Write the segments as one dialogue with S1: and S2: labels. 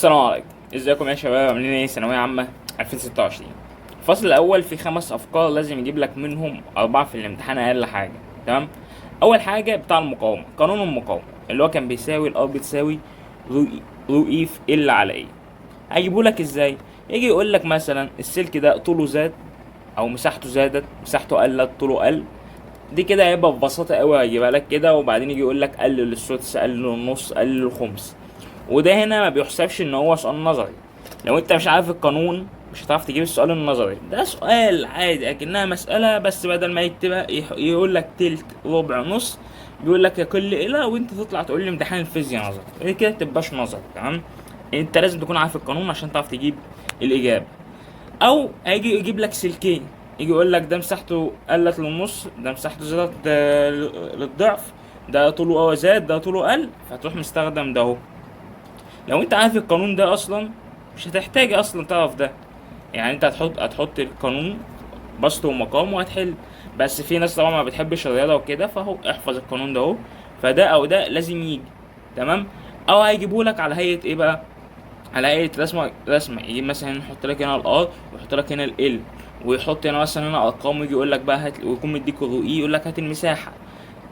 S1: السلام عليكم، ازيكم يا شباب؟ عاملين ايه؟ ثانويه عامه 2026. الفصل الاول فيه 5 افكار لازم يجيب لك منهم 4 في الامتحان اقل حاجه. تمام. اول حاجه بتاع المقاومه، قانون المقاومه اللي هو كان بيساوي الار بتساوي رو اي في ال على ايه. هيجيبوا لك ازاي؟ يجي يقول لك مثلا السلك ده طوله زاد او مساحته زادت، مساحته قلت، طوله قل. دي كده هيبقى ببساطه قوي هيجيبها لك كده، وبعدين يجي يقول لك قلل السدس، قلل النص، قلل الخمس. وده هنا ما بيحسبش ان هو سؤال نظري. لو انت مش عارف القانون مش هتعرف تجيب السؤال النظري ده. سؤال عادي اكنها مسألة، بس بدل ما يكتبها يقول لك تلت ربع نص، بيقول لك يقل الى، وانت تطلع تقول لي امتحان الفيزياء نظري. ايه كده تبقاش نظري. تمام. انت لازم تكون عارف القانون عشان تعرف تجيب الاجابة. او هيجي يجيب لك سلكين، يجي يقول لك ده مساحته قلت للنص، ده مساحته زادت للضعف، ده طوله زاد، ده طوله قل، فتروح مستخدم ده اهو. لو انت عارف القانون ده اصلا مش هتحتاج اصلا تعرف ده. يعني انت هتحط القانون بسط ومقام وهتحل. بس في ناس طبعا ما بتحبش الرياضه وكده، فهو احفظ القانون ده اهو. فده او ده لازم يجي. تمام. او هيجيبه لك على هيئه ايه بقى؟ على هيئه رسمه يجيب مثلا هنا يحط لك هنا الار، ويحط لك هنا ال، ويحط هنا مثلا هنا ارقام، ويجي يقول لك بقى هات، ويكون مديك الرو اي يقول لك هات المساحه.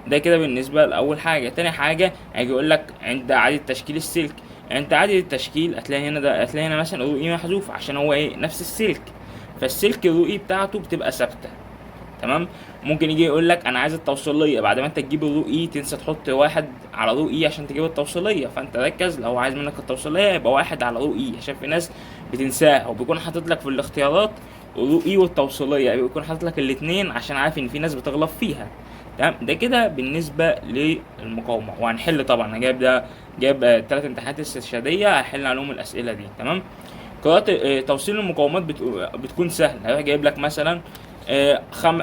S1: ده كده بالنسبه لاول حاجه. تاني حاجه هيجي يقول لك عند اعاده تشكيل السلك. يعني انت اعاده التشكيل هتلاقي هنا ده، هتلاقي هنا مثلا الرو اي محذوف عشان هو ايه؟ نفس السلك. فالسلك الرو اي بتاعته بتبقى ثابته. تمام. ممكن يجي يقول لك انا عايز التوصيليه، بعد ما انت تجيب الرو اي تنسى تحط واحد على رو اي عشان تجيب التوصيليه. فانت ركز، لو عايز منك التوصيليه يبقى واحد على رو اي، عشان في ناس بتنساها او بيكون حاطط لك في الاختيارات الرو اي والتوصيليه، بيكون حاطط لك الاثنين عشان عارف ان في ناس بتغلط فيها. تمام. ده كده بالنسبه للمقاومه. وهنحل طبعا، انا جايب 3 امتحانات استشهاديه هحل عليهم الاسئله دي. تمام. قراءة توصيل المقاومات بتكون سهل. هيروح جايب لك مثلا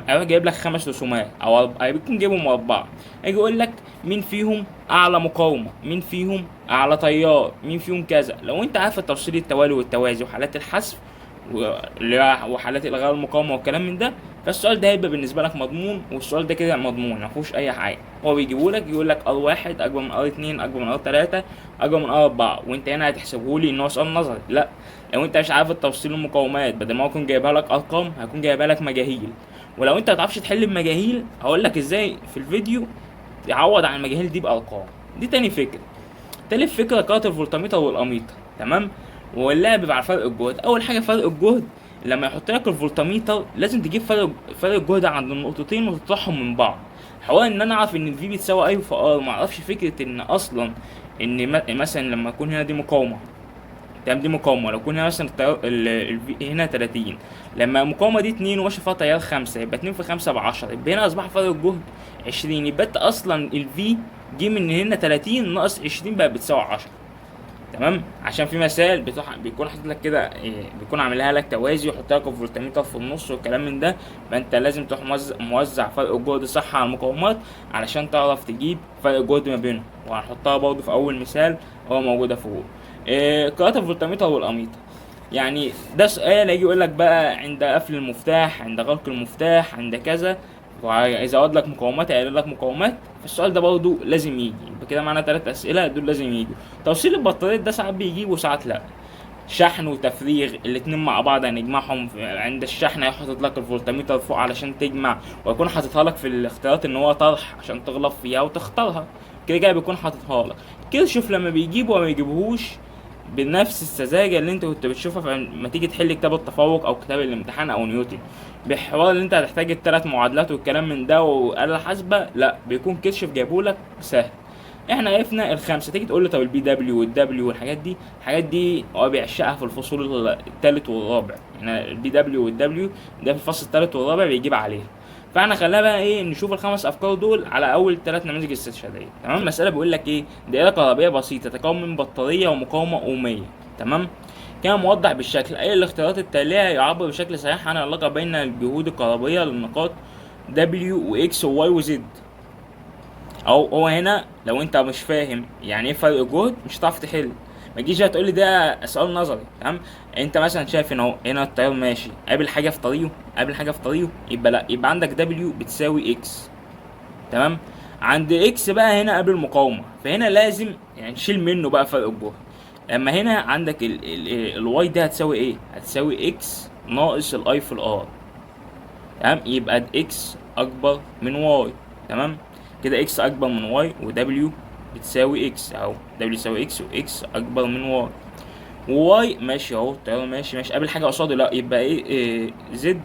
S1: هيروح جايب لك 5 رسومات او بيكون جايبهم مربعة. هيجي يقول لك مين فيهم اعلى مقاومة، مين فيهم اعلى تيار، مين فيهم كذا. لو انت عارف التوصيل التوالي والتوازي وحالات الحذف وحالات الغاء المقاومه والكلام من ده، فالسؤال ده هيبقى بالنسبه لك مضمون. والسؤال ده كده مضمون ما فيهوش اي حاجه. هو بيجيبه لك يقول لك ار1 اكبر من ار2 اكبر من ار3 اكبر من ار4، وانت هنا هتحسبه لي ان هو سؤال نظري. لا، لو انت مش عارف التوصيل المقاومات، بدل ما هو يكون جايبها لك ارقام هيكون جايبها لك مجاهيل. ولو انت ما تعرفش تحل بمجاهيل هقول لك ازاي في الفيديو تعوض عن المجاهيل دي بارقام. دي تاني فكره. تالت فكره قراءه الفولتميتر والاميتر. تمام. واللعب مع فرق الجهد. اول حاجه فرق الجهد، لما يحط لك الفولتميتر لازم تجيب فرق الجهد عند النقطتين وتطرحهم من بعض. حوار ان انا اعرف ان الفي بتساوي اي في ار، ما اعرفش فكره ان اصلا ان مثلا لما يكون هنا دي مقاومه. تمام. دي مقاومه، لو يكون هنا مثلا التيار هنا 30، لما المقاومه دي 2 وماشي فيها تيار 5، يبقى 2 في 5 ب 10، يبقى هنا اصبح فرق الجهد 20. يبقى انت اصلا الفي جه من هنا 30 ناقص 20 بقى بتساوي 10. تمام. عشان في مثال بيكون حاطط لك كده بيكون عاملها لك توازي ويحط لك الفولتميتر في النص والكلام من ده. فانت لازم تروح موزع فرق الجهد صح على المقاومات علشان تعرف تجيب فرق الجهد ما بينهم. وهنحطها برضه في اول مثال هو موجوده فوق. قراءة الفولتميتر والاميتر. يعني ده سؤال يجي يقول لك بقى عند قفل المفتاح، عند غلق المفتاح، عند كذا، ويزود لك مقاومات، يقلل لك مقاومات. فالسؤال ده برضه لازم يجي. يبقى كده معانا 3 اسئله دول لازم يجوا. توصيل البطاريات ده ساعات بيجيب وساعات لا. شحن وتفريغ الاتنين مع بعض هنجمعهم. عند الشحن هيحط لك الفولتميتر فوق علشان تجمع، ويكون حاططها لك في الاختيارات ان هو طرح عشان تغلط فيها وتختارها. كده كده بيكون حاططها لك كده. شوف لما بيجيبوا وما يجيبوهوش بنفس السذاجه اللي انت كنت بتشوفها لما تيجي تحل كتاب التفوق او كتاب الامتحان او نيوتن، بحوار ان انت هتحتاج ال3 معادلات والكلام من ده وآلة حاسبة. لا، بيكون كشف جايبولك سهل. احنا عرفنا ال5. تيجي تقول له طب البي دبليو والدبليو والحاجات دي، الحاجات دي هو بيعشقها في الفصول الثالث والرابع. يعني البي دبليو والدبليو ده في الفصل الثالث والرابع بيجيب عليها. فاحنا خلينا بقى ايه، نشوف ال5 افكار دول على اول 3 نماذج استشهاديه. تمام. المساله بيقول لك ايه؟ دائره كهربائيه بسيطه تتكون من بطاريه ومقاومه اوميه. تمام. كان موضح بالشكل اي الاختيارات التاليه يعبر بشكل صحيح عن العلاقه بين الجهود الكهربائيه للنقاط W و X و Y و Z. او هو هنا لو انت مش فاهم يعني ايه فرق جهد مش هتعرف تحل. ما تجيش تقول لي ده سؤال نظري. تمام. انت مثلا شايف ان اهو هنا التيار ماشي قابل حاجه في طريقه، قابل حاجه في طريقه، يبقى لا، يبقى عندك W بتساوي X. تمام. عند X بقى هنا قابل المقاومه، فهنا لازم يعني نشيل منه بقى فرق الجهد. لما هنا عندك الواي دي هتساوي ايه؟ هتساوي اكس ناقص الاي في الار. تمام، يبقى اكس اكبر من واي. تمام كده، اكس اكبر من واي ودبليو بتساوي اكس اهو، دبليو يساوي اكس واكس اكبر من واي. وواي ماشي اهو، تمام ماشي قابل حاجه قصاده، لا يبقى ايه زد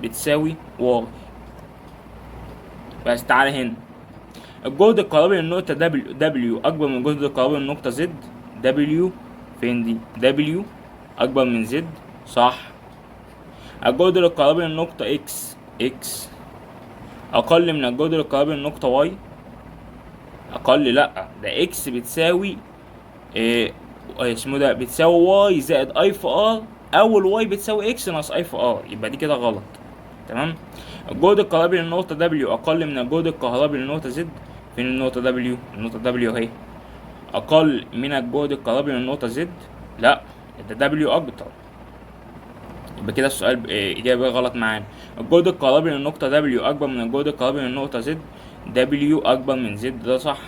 S1: بتساوي واي. بس تعالى هنا، الجهد الكهربي للنقطه دبليو اكبر من الجهد الكهربي للنقطه زد. دبليو فين دي؟ دبليو اكبر من زد، صح. الجهد الكهربي للنقطه اكس اقل من الجهد الكهربي للنقطه واي. اقل، لا ده اكس بتساوي اسمه ده بتساوي واي زائد اي في ار، او الواي بتساوي اكس ناقص اي في ار، يبقى دي كده غلط. تمام، الجهد الكهربي للنقطة دبليو اقل من الجهد الكهربي للنقطة زد. فين النقطة دبليو؟ النقطة دبليو اهي، اقل من الجهد الكهربي للنقطة زد، لا ده دبليو اكتر، يبقى كده السؤال اجابة غلط معانا. الجهد الكهربي للنقطة دبليو اكبر من الجهد الكهربي للنقطة زد. دبليو اكبر من زد، ده صح.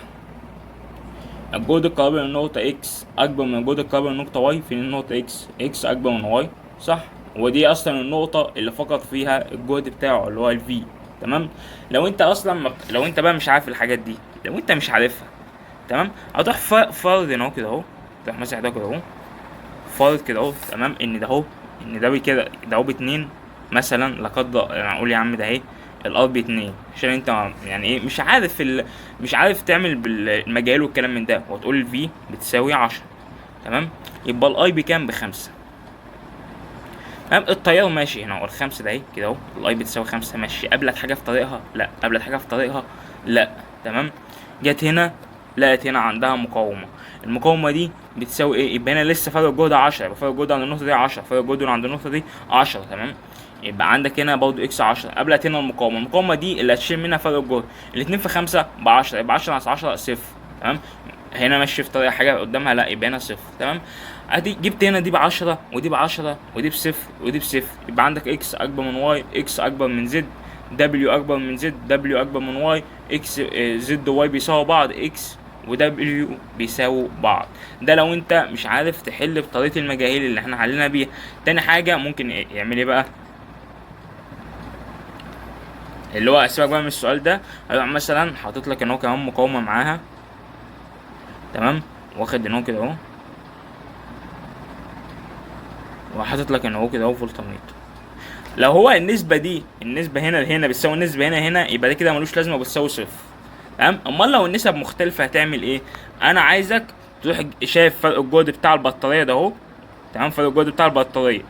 S1: الجهد الكهربي للنقطة اكس اكبر من الجهد الكهربي للنقطة واي. فين النقطة اكس اكبر من واي، صح. ودي اصلا النقطة اللي فقط فيها الجهد بتاعه اللي هو الفي. تمام، لو انت اصلا لو انت بقى مش عارف الحاجات دي، لو انت مش عارفها، تمام، هتروح فرض هنا كده اهو، تروح مسح ده كده اهو، فرض كده اهو، تمام، ان ده اهو، ان ده كده ده اهو باتنين مثلا، لا قدر يعني اقول يا عم ده اهي الار باتنين، عشان انت يعني ايه مش عارف مش عارف تعمل بالمجال والكلام من ده، وتقول الفي بتساوي 10. تمام، يبقى الاي بكام؟ بخمسة. تمام، التيار ماشي هنا، الخمسة ده اهي كده اهو، الاي بتساوي 5 ماشي. قابلت حاجة في طريقها؟ لا. قابلت حاجة في طريقها؟ لا. تمام، جت هنا لقت هنا عندها مقاومة، المقاومة دي بتساوي ايه؟ يبقى هنا لسه فرق الجهد 10، يبقى فرق الجهد عند النقطة دي 10، فرق الجهد عند النقطة دي 10. تمام، يبقى عندك هنا برضه اكس 10. قابلت هنا المقاومة دي اللي هتشيل منها فرق الجهد، الاتنين في 5 ب10، يبقى 10 ناقص 10 صفر. تمام، هنا ماشي في طريقة حاجة قدامها، لا يبقى هنا صفر. تمام، ادي جبت هنا دي ب10 ودي ب10 ودي بصفر ودي بصفر، يبقى عندك اكس اكبر من واي، اكس اكبر من زد، دبليو اكبر من زد، دبليو اكبر من واي، اكس زد وواي بيساووا بعض، اكس ودبليو بيساووا بعض. ده لو انت مش عارف تحل بطريقه المجاهيل اللي احنا حلينا بيها. تاني حاجه ممكن يعمل ايه بقى؟ اللي هو اسيبك بقى من السؤال ده، هيبقى مثلا حاطط لك ان هو كمان مقاومه معاها، تمام، واخد ان هو كده اهو، وحاطط لك ان هو كده اهو فولتميتر. لو هو النسبة هنا بتساوي النسبة هنا، يبقى ده كده ملوش لازمة، بتساوي صفر. تمام، امال لو النسب مختلفة هتعمل ايه؟ انا عايزك تروح شايف فرق الجهد بتاع البطارية ده اهو، تمام، فرق الجهد بتاع البطارية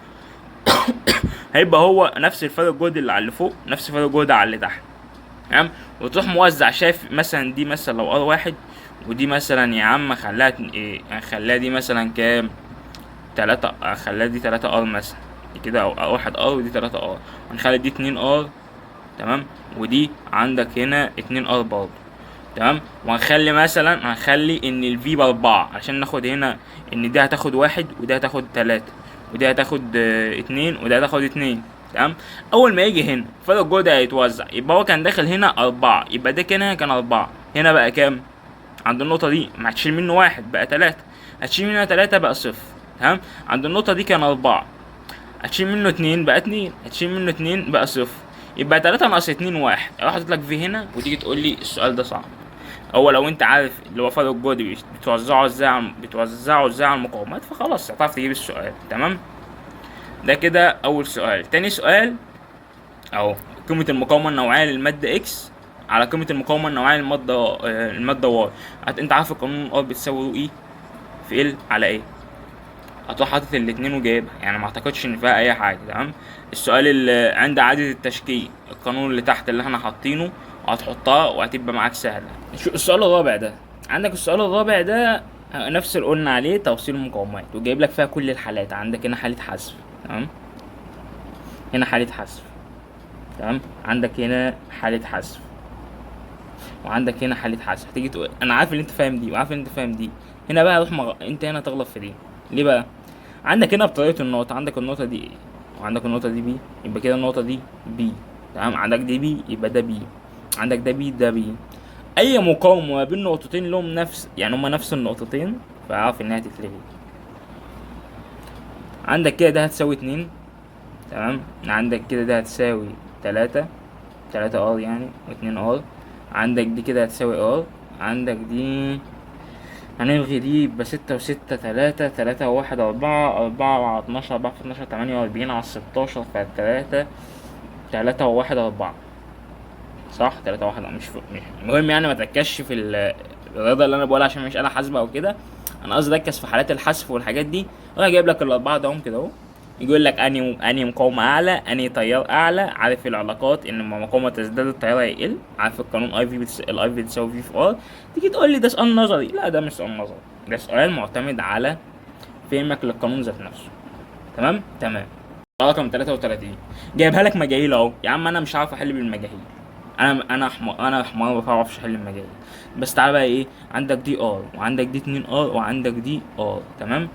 S1: هيبقى هو نفس الفرق الجهد اللي على اللي فوق، نفس فرق الجهد على اللي تحت. تمام، وتروح موزع، شايف مثلا دي مثلا لو ار واحد، ودي مثلا يا عم خليها خليها دي مثلا كام؟ 3، خليها دي 3 ار مثلا كده، او 1 ار، ودي 3 ار، ونخلي دي 2 ار. تمام، ودي عندك هنا 2 ار برضه. تمام، وهنخلي مثلا هنخلي ان الفي ب4 عشان ناخد هنا ان دي هتاخد 1 ودي هتاخد 3 ودي هتاخد 2 ودي هتاخد 2. تمام، اول ما يجي هنا فرق الجهد هيتوزع، يبقى هو كان داخل هنا 4، يبقى ده كان 4، هنا بقى كام؟ عند النقطة دي ما هتشيل منه 1 بقى 3، هتشيل منه 3 بقى 0. تمام، عند النقطة دي كان 4، هتشيل منه 2 بقى 2، هتشيل منه 2 بقى 0، يبقى 3 ناقص 2 1. اروح حاطط لك في هنا، وتيجي تقول لي السؤال ده صعب. هو لو انت عارف اللي هو فرق الجهد بتوزعه ازاي على المقاومات، فخلاص هتعرف تجيب السؤال. تمام، ده كده اول سؤال. تاني سؤال اهو، قيمة المقاومة النوعية للمادة اكس على قيمة المقاومة النوعية للمادة واي. انت عارف القانون ار بتساوي رو اي في ال على ايه؟ هتروح حاطط الاتنين وجايبها، يعني ما اعتقدش ان فيها اي حاجه. تمام، السؤال اللي عند اعاده التشكيل، القانون اللي تحت اللي احنا حاطينه وهتحطها وهتبقى معاك سهله. السؤال الرابع ده، عندك السؤال الرابع ده نفس اللي قلنا عليه، توصيل المقاومات، وجايب لك فيها كل الحالات. عندك هنا حاله حذف، تمام، هنا حاله حذف، تمام، عندك هنا حاله حذف، وعندك هنا حاله حذف. هتيجي تقول انا عارف ان انت فاهم دي وعارف ان انت فاهم دي، هنا بقى روح انت هنا تغلط في دي. ليه بقى؟ عندك هنا بطريقه النقطه، عندك النقطه دي ايه وعندك النقطه دي بي، يبقى كده النقطه دي بي. تمام، عندك دي بي يبقى ده بي، عندك ده بي ده بي. اي مقاومه ما بين نقطتين لهم نفس، يعني هما نفس النقطتين، فاعرف انها تتلغي. عندك كده ده هتساوي 2. تمام. عندك كده ده هتساوي 3. 3 ار يعني و2 ار. عندك دي كده هتساوي ار. عندك دي هنلغي دي يبقى 6 و6 3. 3 و1 4. 4 و12 4 في 12 48 على 16 ف3. 3 و1 4. صح 3 و1 مش المهم يعني ما تركزش في الرياضة اللي انا بقولها عشان مش آلة حاسبة او كده. انا قصدي ركز في حالات الحذف والحاجات دي. وانا جايب لك الاربعة ده هم كده اهو. يقول لك انهي مقاومة اعلى انهي تيار اعلى. عارف العلاقات ان لما مقاومة تزداد التيار هيقل. عارف القانون اي في الاي في بتساوي في ار. تيجي تقول لي ده سؤال نظري. لا ده مش سؤال نظري. ده سؤال معتمد على فهمك للقانون ذات نفسه. تمام. رقم 33 جايبها لك مجاهيل اهو. يا عم انا مش عارف احل بالمجاهيل. انا حمار ما بعرفش احل المجاهيل. بس تعالى بقى ايه. عندك دي ار وعندك دي 2 ار وعندك دي ار. تمام.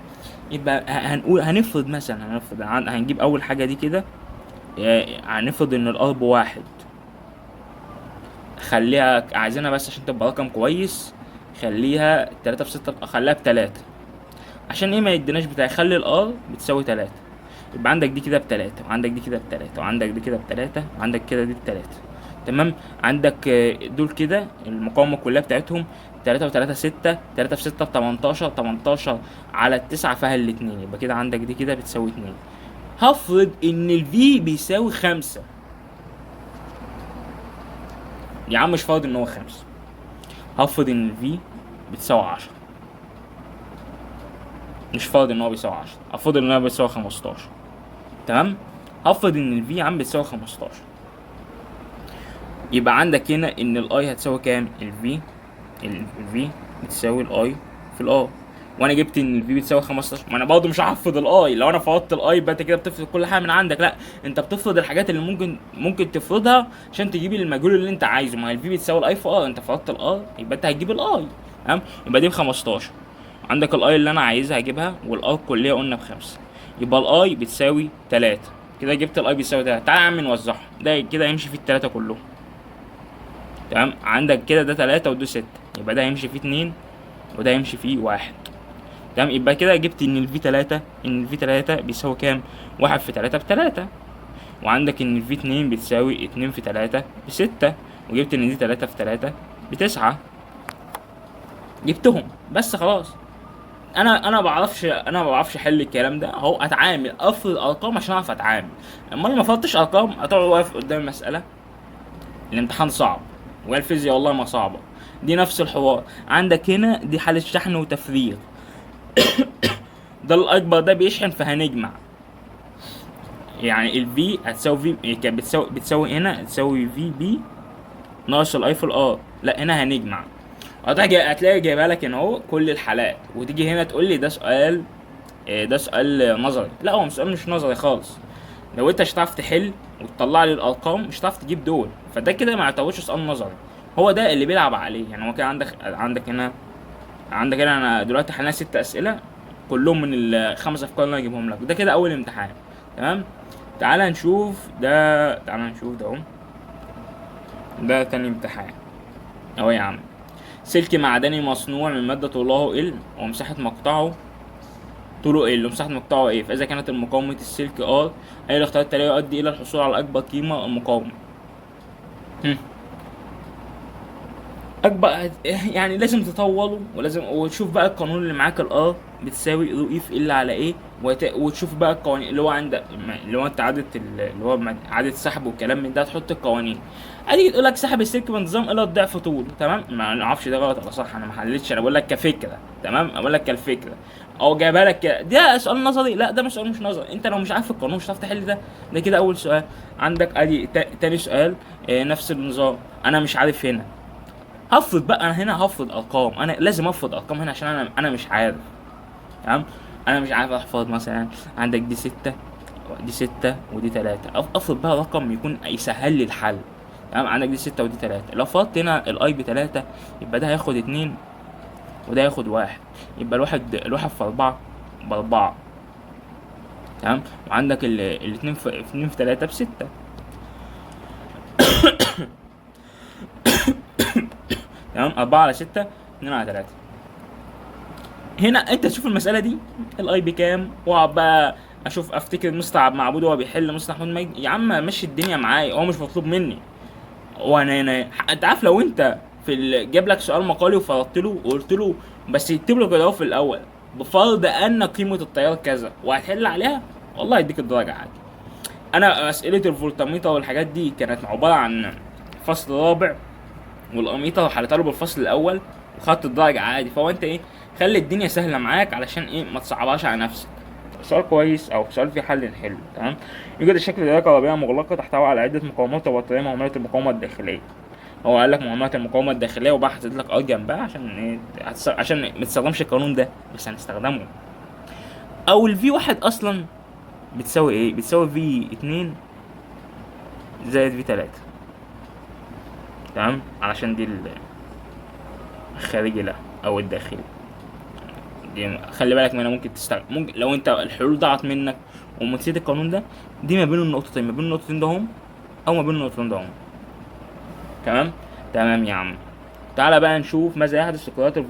S1: يبقى هنقول هنفرض مثلا هنجيب اول حاجه دي كده. هنفرض ان الار بواحد. خليها عايزينها بس عشان تبقى رقم كويس. خليها 3 في 6 خليها ب3. عشان ايه ما يديناش بتاع. خلي الار بتساوي 3. يبقى عندك دي كده ب3 وعندك دي كده ب3 وعندك دي كده ب3 وعندك كده دي ب3. تمام. عندك دول كده المقاومة كلها بتاعتهم 3 و3 6. 3 في 6 ب18. 18 على 9 فيها الاتنين. يبقى كده عندك دي كده بتساوي 2. هفرض ان الفي بيساوي 5. يا عم مش فاضي ان هو 5. هفرض ان الفي بتساوي 10. مش فاضي ان هو بيساوي 10. هفرض ان هو بيساوي 15. تمام. هفرض ان الفي عم بتساوي 15. يبقى عندك هنا ان الاي هتساوي كام. الفي بتساوي الاي في الار. وانا جبت ان الفي بتساوي 15. ما انا برضه مش هحفظ الاي. لو انا فرضت الاي يبقى انت كده بتفرض كل حاجه من عندك. لا انت بتفرض الحاجات اللي ممكن تفرضها عشان تجيب المجهول اللي انت عايزه. ما هي الفي بتساوي الاي في ار. انت فرضت الار يبقى انت هتجيب الاي. تمام. يبقى دي ب 15. عندك الاي اللي انا عايزها هجيبها والار كليه قلنا ب5. يبقى الاي بتساوي 3. كده جبت الاي بيساوي 3. تعالى يا عم نوزعهم. ده كده هيمشي فيه التلاتة كلهم. تمام. عندك كده ده 3 وده 6. يبقى ده هيمشي فيه 2 وده هيمشي فيه 1. تمام. يبقى كده جبت ان الفي 3 بيساوي كام. 1 في 3 ب3. وعندك ان الفي 2 بتساوي 2 في 3 ب6. وجبت ان دي 3 في 3 ب9. جبتهم بس خلاص. انا ما بعرفش احل الكلام ده اهو. اتعامل افرض ارقام عشان اعرف اتعامل. اما انا ما فرضتش ارقام هتقعد واقف قدام المساله. الامتحان صعب. والفيزياء والله ما صعبه. دي نفس الحوار. عندك هنا دي حاله شحن وتفريغ. ده الاكبر ده بيشحن فهنجمع. يعني الفي هتساوي في كانت بتساوي هنا تساوي في بي ناقص الاي في الار. لا هنا هنجمع. هتلاقي جايبها لك هنا اهو كل الحالات. وتيجي هنا تقول لي ده سؤال ده سؤال نظري. لا هو سؤال مش نظري خالص. لو انت مش هتعرف تحل وتطلع لي الارقام مش هتعرف تجيب دول. فده كده ما يعتبرش سؤال نظري. هو ده اللي بيلعب عليه. يعني هو كده عندك هنا انا دلوقتي حلنا 6 اسئله كلهم من ال5 افكار اللي انا اجيبهم لك. ده كده اول امتحان. تمام. تعال نشوف ده اهو. ده تاني امتحان اهو يا عم. سلك معدني مصنوع من مادة طوله ال ومساحة مقطعه طوله ال ومساحة مقطعه ايه. فإذا كانت مقاومة السلك ار أي الاختيار التالي يؤدي إلى الحصول على أكبر قيمة مقاومة. أكبر يعني لازم تطوله وتشوف بقى القانون اللي معاك الار بتساوي رو اي في ال على ايه. وتشوف بقى القوانين اللي هو عندك اللي هو انت اللي هو عادة سحب والكلام من ده. تحط القوانين. ادي تقول لك سحب السلك بنظام الى الضعف طول. تمام. ما نعرفش ده غلط ولا صح. انا ما حلتش. انا بقول لك كفكره. تمام. بقول لك كالفكره او جايبها لك كده. ده سؤال نظري. لا ده مش سؤال مش نظري. انت لو مش عارف القانون مش هتعرف تحل ده. ده كده اول سؤال. عندك ادي تاني سؤال. نفس النظام. انا مش عارف هنا. هفرض بقى. انا هنا هفرض ارقام. انا لازم افرض ارقام هنا عشان انا مش عارف. تمام. انا مش عارف احفظ مثلا. عندك دي 6 دي 6 ودي 3. افرض بقى رقم يكون يسهل لي الحل. تمام. عندك دي 6 ودي 3. لو فرضت هنا الاي ب3 يبقى ده هياخد 2 وده هياخد 1. يبقى الواحد في 4 ب4. تمام. وعندك الاتنين في 2 في 3 ب6. تمام. 4 على 6 2 على 3. هنا انت تشوف المساله دي الاي بكام واقعد بقى اشوف افتكر مستر عبد المعبود وهو بيحل، مستر محمود مجدي، يا عم مشي الدنيا معايا، هو مش مطلوب مني. وانا انت عارف لو انت جاب لك سؤال مقالي وفرضت له وقلت له بس يكتب له كده اهو في الاول بفرض ان قيمه التيار كذا وهتحل عليها، والله يديك الدرجه عادي. انا اسئله الفولتميتر والحاجات دي كانت عباره عن فصل رابع، والاميتر حلتها له بالفصل الاول وخدت الدرجه عادي. فهو انت ايه، خلي الدنيا سهله معاك علشان ايه ما تصعبهاش على نفسك. سؤال كويس او سؤال فيه حل نحله. تمام. يوجد الشكل دائرة كهربائية مغلقة تحتوي على عدة مقاومات وبطارية معاملة المقاومة الداخلية. هو قال لك معاملة المقاومة الداخلية وبقى حاطط لك ار جنبها عشان ايه، عشان ما تستخدمش القانون ده بس هنستخدمه. او الفي واحد اصلا بتساوي ايه؟ بتساوي في 2 زائد في 3. تمام، علشان دي الخارجي لا او الداخلي. دي خلي بالك منها، ممكن تستخدم، ممكن لو انت الحلول ضاعت منك ونسيت القانون ده، دي ما بين النقطتين، ما بين النقطتين ده هم او ما بين النقطتين ده هم. تمام. تمام يا عم. تعالى بقى نشوف ماذا يحدث لقراءة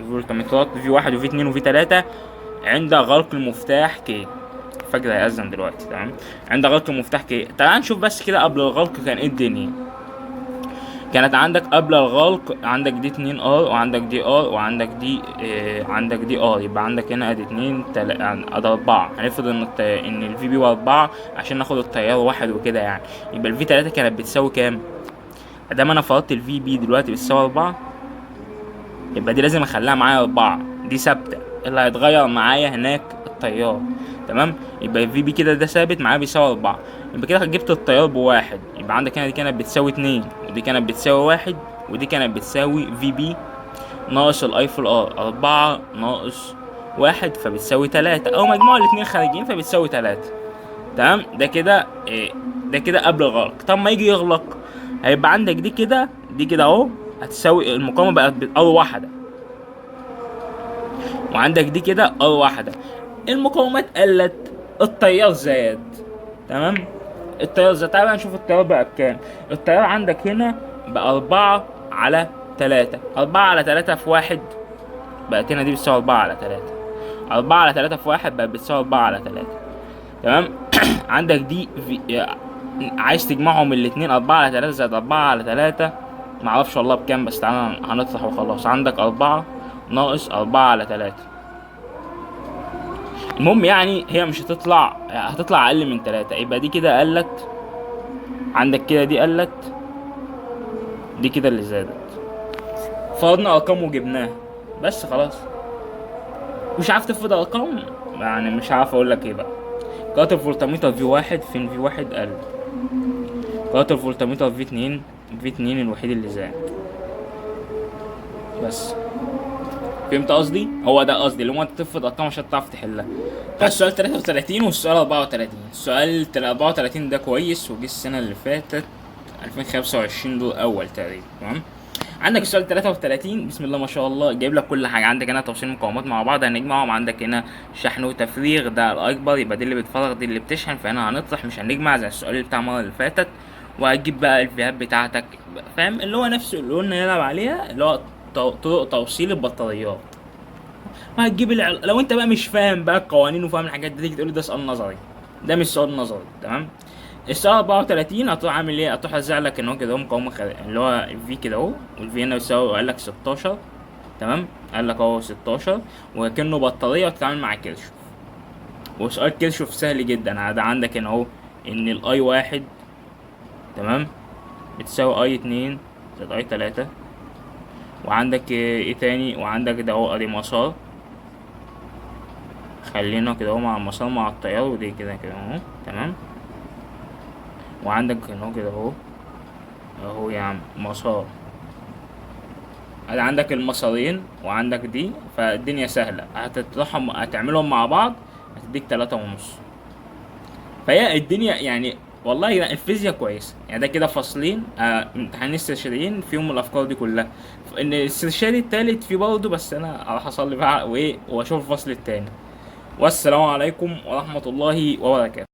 S1: الفولتمترات في 1 وفي 2 وفي 3 عند غلق المفتاح كي. الفجر هيأذن دلوقتي. تمام. عند غلق المفتاح كي، تعال نشوف بس كده قبل الغلق كان ايه الدنيا. كانت عندك قبل الغلق عندك دي 2 ار وعندك دي ار وعندك دي عندك دي ار، يبقى عندك هنا ادي 2 ادي 4. هنفرض ان الفي بي 4 عشان ناخد التيار واحد وكده يعني، يبقى الفي 3 كانت بتساوي كام؟ ادام انا فرضت الفي بي دلوقتي بتساوي 4، يبقى دي لازم اخليها معايا 4، دي ثابته، اللي هيتغير معايا هناك التيار. تمام. يبقى الفي بي كده ده ثابت معايا بيساوي 4، يبقى كده جبت التيار بواحد. يبقى عندك هنا دي كانت بتساوي 2 ودي كانت بتساوي 1 ودي كانت بتساوي في بي ناقص الاي في الار 4 ناقص 1 فبتساوي 3، او مجموع الاتنين خارجين فبتساوي 3. تمام. ده كده ده كده قبل الغلق. طب ما يجي يغلق هيبقى عندك دي كده اهو هتساوي المقاومه بقت ار واحده، وعندك دي كده ار واحده. المقاومات قلت، التيار زاد. تمام. التيار زاد. تعالى نشوف التيار بقى بكام. التيار عندك هنا بقى 4 على 3. 4 على 3 في 1 بقت هنا دي بتساوي 4 على 3. 4 على 3 في 1 بقت بتساوي 4 على 3. تمام. عندك دي عايز تجمعهم الاتنين، 4 على 3 زائد 4 على 3 معرفش والله بكام، بس تعالى هنطرح وخلاص. عندك 4 ناقص 4 على 3. المهم يعني هي مش هتطلع اقل من 3، يبقى دي كده قلت عندك كده، دي قلت، دي كده اللي زادت. فرضنا ارقام وجبناها بس خلاص. مش عارف تفرض ارقام يعني، مش عارف اقول لك ايه بقى. قراءة الفولتميتر في 1 فين؟ في 1 قل. قراءة الفولتميتر في 2 الوحيد اللي زاد. بس فهمت قصدي؟ هو ده قصدي، اللي هو انت تفرض ارقام عشان تعرف تحلها. السؤال 33 والسؤال 34. السؤال 34 ده كويس وجه السنة اللي فاتت 2025 دور اول تقريبا. تمام. عندك السؤال 33 بسم الله ما شاء الله جايب لك كل حاجه. عندك هنا توصيل مقاومات مع بعض هنجمعهم، عندك هنا شحن وتفريغ، ده الاكبر يبقى دي اللي بتفرغ دي اللي بتشحن، فهنا هنطرح مش هنجمع زي السؤال بتاع المره اللي فاتت. وهتجيب بقى الفيهات بتاعتك، فاهم؟ اللي هو نفسه اللي قلنا نلعب عليها، اللي هو طرق توصيل البطاريات. وهتجيب لو انت بقى مش فاهم بقى القوانين وفاهم الحاجات دي تيجي تقول لي ده سؤال نظري، ده مش سؤال نظري. تمام. السؤال 34 هتروح عامل ايه؟ هتروح ازع لك ان هو كده اهو مقاومه اللي هو الفي كده اهو، والفي هنا يساوي قال لك 16. تمام. قال لك اهو 16 وكانه بطاريه وتتعامل مع كيرشوف. وسؤال كيرشوف سهل جدا. ده عندك هنا اهو ان الاي 1 تمام بتساوي اي 2 زائد اي 3. وعندك ايه تاني؟ وعندك ده اهو ادي مسار، خلينا كده اهو مع المسار مع التيار، ودي كده اهو. تمام. وعندك هنا كده اهو يا عم مسار، عندك المسارين وعندك دي، فالدنيا سهلة. هتطرحهم هتعملهم مع بعض هتديك 3.5. فهي الدنيا يعني والله الفيزياء كويسة يعني. ده كده فصلين امتحانين استشاريين فيهم الافكار دي كلها. ان الاستشاري التالت فيه برضه، بس انا راح اصلي بقى وايه واشوف الفصل التاني. والسلام عليكم ورحمة الله وبركاته.